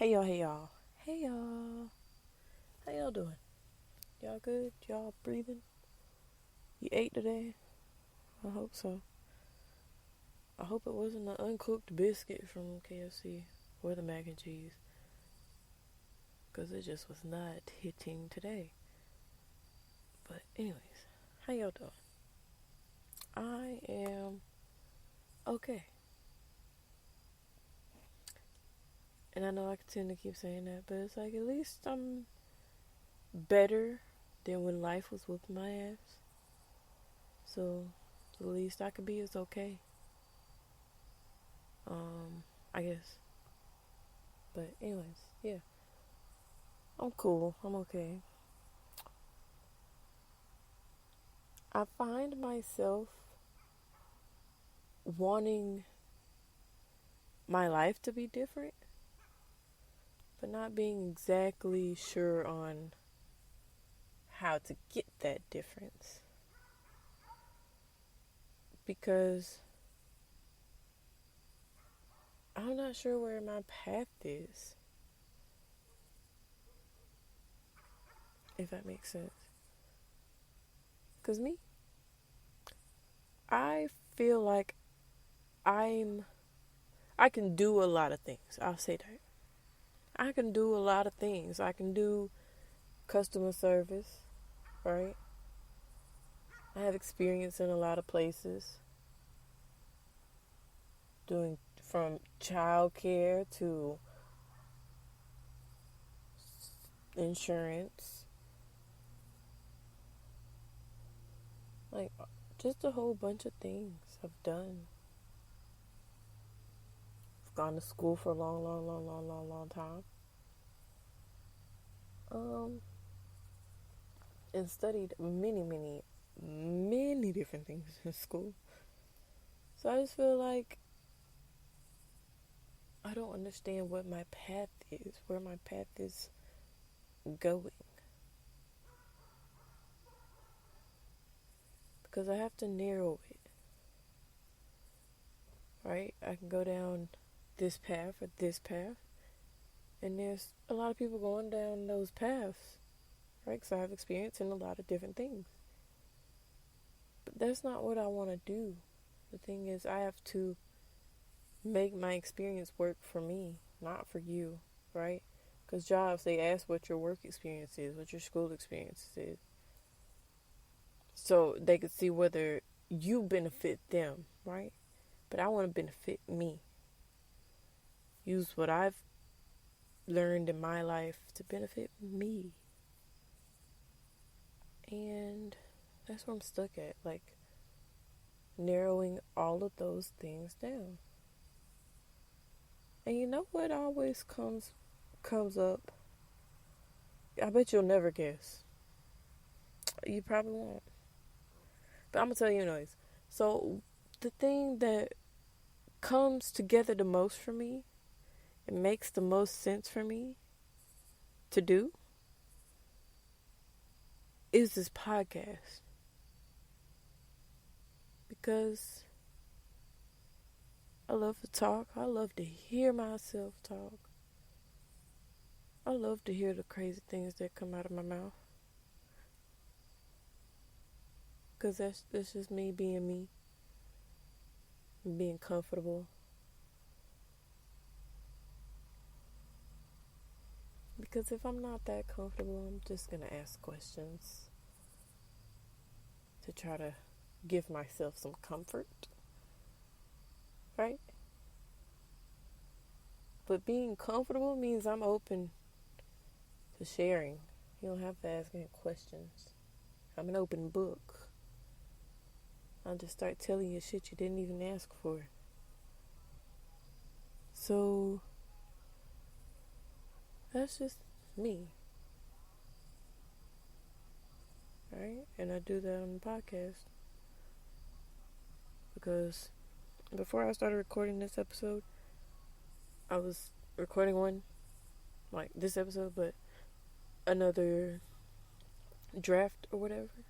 Hey y'all, hey y'all. Hey y'all. How y'all doing? Y'all good? Y'all breathing? You ate today? I hope so. I hope it wasn't an uncooked biscuit from KFC or the mac and cheese. Because it just was not hitting today. But anyways, how y'all doing? I am okay. And I know I tend to keep saying that, but it's like at least I'm better than when life was whooping my ass. So the least I could be is okay. I guess. But anyways, yeah. I'm cool. I'm okay. I find myself wanting my life to be different, but not being exactly sure on how to get that difference. Because I'm not sure where my path is, if that makes sense. Because I feel like I can do a lot of things. I'll say that. I can do a lot of things. I can do customer service, right? I have experience in a lot of places, doing from childcare to insurance, like just a whole bunch of things I've done. I've gone to school for a long time. And studied many different things in school. So I just feel like I don't understand what my path is, where my path is going. Because I have to narrow it, right? I can go down this path or this path. And there's a lot of people going down those paths, right? Because I have experience in a lot of different things. But that's not what I want to do. The thing is, I have to make my experience work for me, not for you, right? Because jobs, they ask what your work experience is, what your school experience is. So they could see whether you benefit them, right? But I want to benefit me. Use what I've learned in my life to benefit me. And that's where I'm stuck at, like narrowing all of those things down. And you know what always comes up? I bet you'll never guess. You probably won't. But I'm gonna tell you anyways. So the thing that comes together the most for me, it makes the most sense for me to do, is this podcast. Because I love to talk. I love to hear myself talk. I love to hear the crazy things that come out of my mouth. Because that's just me being me. Being comfortable. Because if I'm not that comfortable, I'm just going to ask questions to try to give myself some comfort. Right? But being comfortable means I'm open to sharing. You don't have to ask any questions. I'm an open book. I'll just start telling you shit you didn't even ask for. So that's just me. Right? And I do that on the podcast. Because before I started recording this episode, I was recording one, like this episode, but another draft or whatever.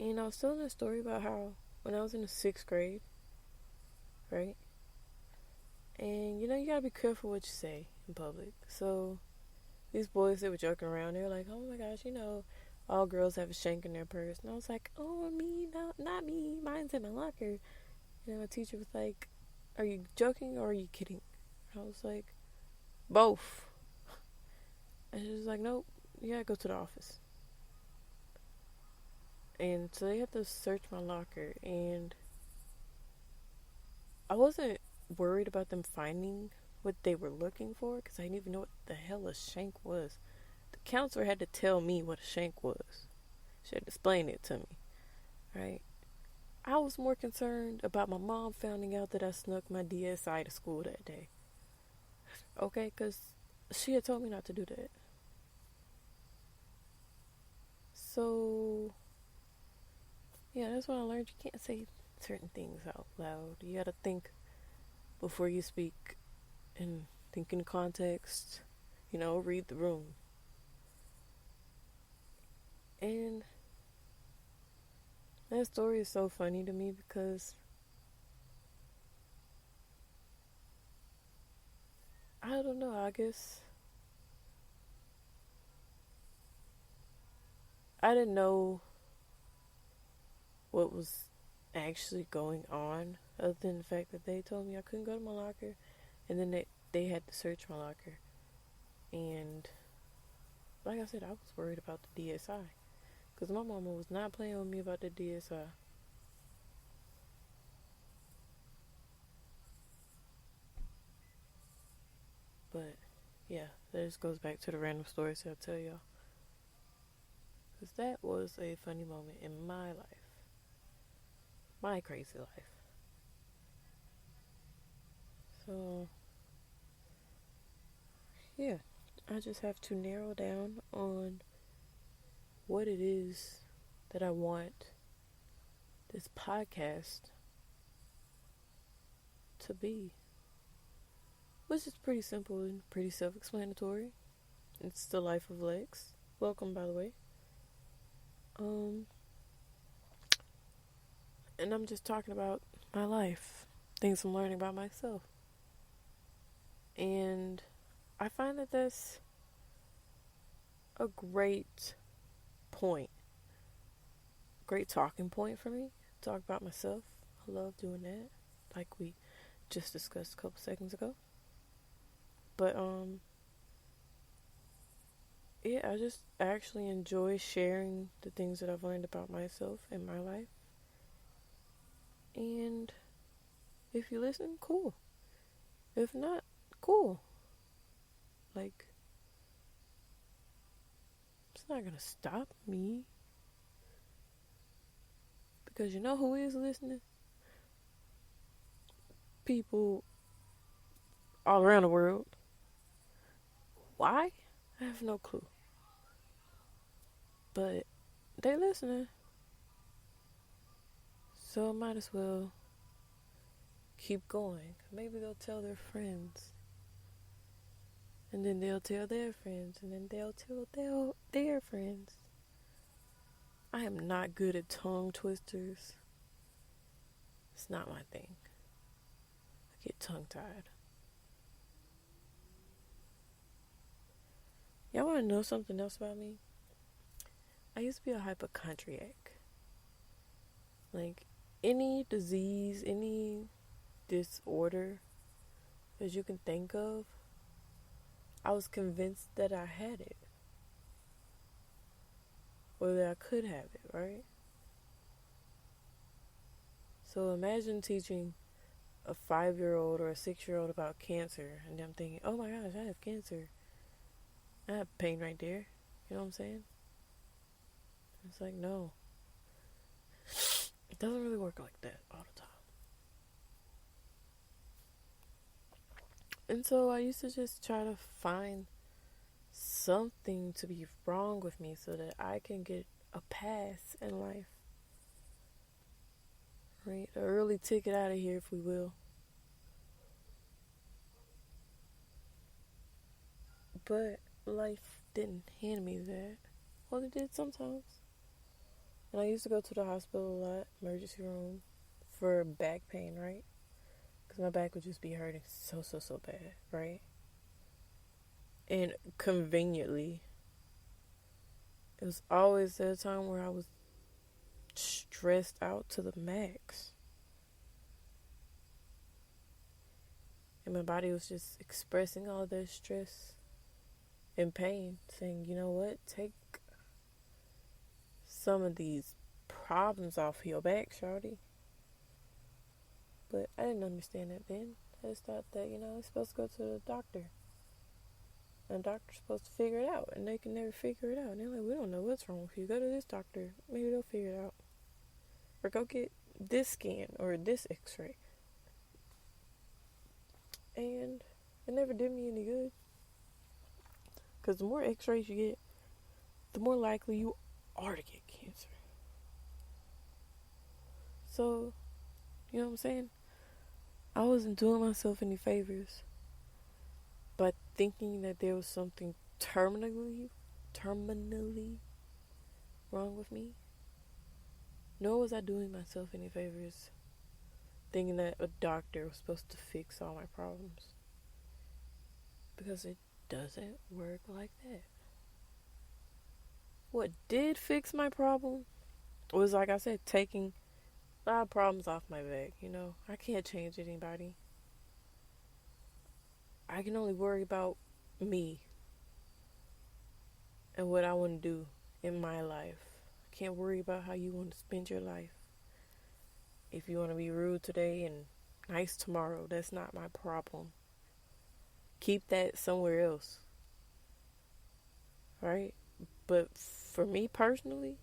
And I was telling a story about how when I was in the 6th grade, right? And you gotta be careful what you say in public. So these boys, they were joking around. They were like, "Oh my gosh, all girls have a shank in their purse." And I was like, "Oh, me, no, not me. Mine's in my locker." And my teacher was like, "Are you joking or are you kidding?" And I was like, "Both." And she was like, "Nope, you gotta go to the office." And so they had to search my locker, and I wasn't worried about them finding what they were looking for because I didn't even know what the hell a shank was. The counselor had to tell me what a shank was. She had to explain it to me, right? I was more concerned about my mom finding out that I snuck my DSI to school that day. Okay, because she had told me not to do that. So, yeah, that's what I learned. You can't say certain things out loud. You gotta think before you speak and think in context. Read the room. And that story is so funny to me because I don't know, I guess I didn't know what was actually going on other than the fact that they told me I couldn't go to my locker, and then they had to search my locker. And like I said, I was worried about the DSI because my mama was not playing with me about the DSI. But yeah, that just goes back to the random stories I'll tell y'all, because that was a funny moment in my life, my crazy life. So yeah, I just have to narrow down on what it is that I want this podcast to be, which is pretty simple and pretty self-explanatory. It's the life of Lex. Welcome, by the way. And I'm just talking about my life, things I'm learning about myself, and I find that that's a great talking point for me. Talk about myself. I love doing that, like we just discussed a couple seconds ago. But yeah, I just actually enjoy sharing the things that I've learned about myself and my life. And if you listen, cool. If not, cool. Like, it's not gonna stop me. Because you know who is listening? People all around the world. Why? I have no clue. But they listening. So I might as well keep going. Maybe they'll tell their friends. And then they'll tell their friends. And then they'll tell their friends. I am not good at tongue twisters. It's not my thing. I get tongue-tied. Y'all want to know something else about me? I used to be a hypochondriac. Like, any disease, any disorder that you can think of, I was convinced that I had it. Or that I could have it, right? So imagine teaching a 5-year-old or a 6-year-old about cancer, and them thinking, "Oh my gosh, I have cancer. I have pain right there." You know what I'm saying? It's like, no. It doesn't really work like that all the time. And so I used to just try to find something to be wrong with me so that I can get a pass in life. Right? An early ticket out of here, if we will. But life didn't hand me that. Well, it did sometimes. And I used to go to the hospital a lot, emergency room, for back pain, right? Because because my back would just be hurting so bad, right? And conveniently, it was always at a time where I was stressed out to the max. And my body was just expressing all that stress and pain, saying, you know what, take some of these problems off your back, shawty. But I didn't understand that then. I just thought that, it's supposed to go to the doctor. And the doctor's supposed to figure it out. And they can never figure it out. And they're like, we don't know what's wrong with you. Go to this doctor. Maybe they'll figure it out. Or go get this scan or this x-ray. And it never did me any good. Because the more x-rays you get, the more likely you are to get cancer. So, you know what I'm saying? I wasn't doing myself any favors by thinking that there was something terminally wrong with me. Nor was I doing myself any favors thinking that a doctor was supposed to fix all my problems. Because it doesn't work like that. What did fix my problem was, like I said, taking a lot of problems off my back. I can't change anybody. I can only worry about me and what I want to do in my life. I can't worry about how you want to spend your life. If you want to be rude today and nice tomorrow, that's not my problem. Keep that somewhere else. Right? But for me personally,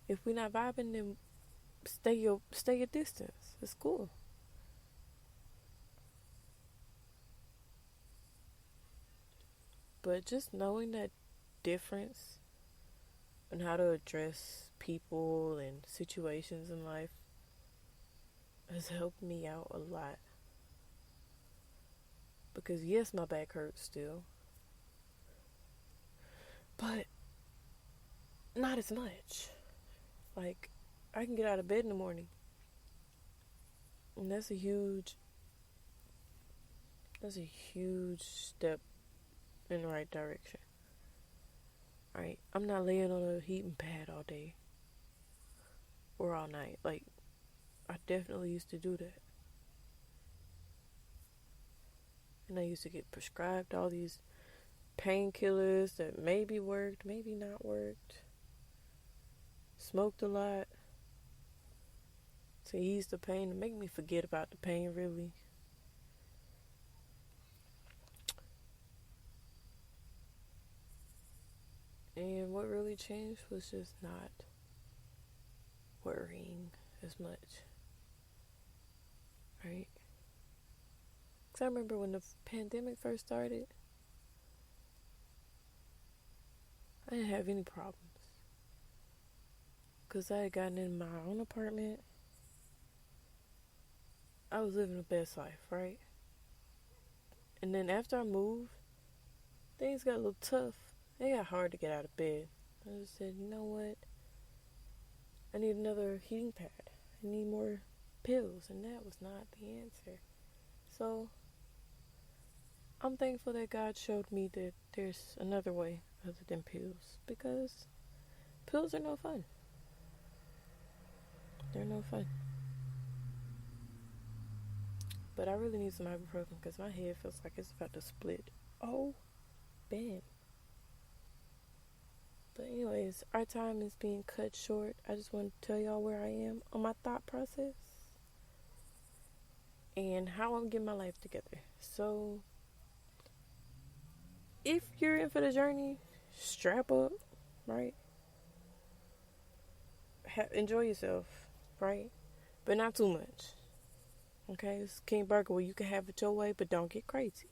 if we're not vibing, then stay your distance. It's cool. But just knowing that difference and how to address people and situations in life has helped me out a lot. Because yes, my back hurts still. But not as much. Like, I can get out of bed in the morning. And that's a huge step in the right direction. Right? I'm not laying on a heating pad all day. Or all night. Like, I definitely used to do that. And I used to get prescribed all these painkillers that maybe worked, maybe not worked. Smoked a lot to ease the pain, to make me forget about the pain, really. And what really changed was just not worrying as much. Right? Because I remember when the pandemic first started, I didn't have any problems. Because I had gotten in my own apartment. I was living the best life, right? And then after I moved, things got a little tough. It got hard to get out of bed. I just said, you know what? I need another heating pad. I need more pills. And that was not the answer. So, I'm thankful that God showed me that there's another way other than pills. Because pills are no fun. They're no fun. But I really need some ibuprofen because my head feels like it's about to split. Oh, Ben. But anyways, our time is being cut short. I just want to tell y'all where I am on my thought process. And how I'm getting my life together. So, if you're in for the journey, strap up, right? Enjoy yourself, right? But not too much. Okay, it's King Burger where you can have it your way, but don't get crazy.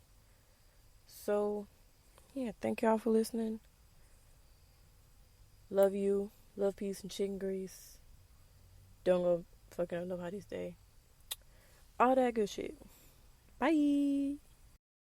So, yeah, thank y'all for listening. Love you. Love, peace, and chicken grease. Don't go fucking up nobody's day. All that good shit. Bye.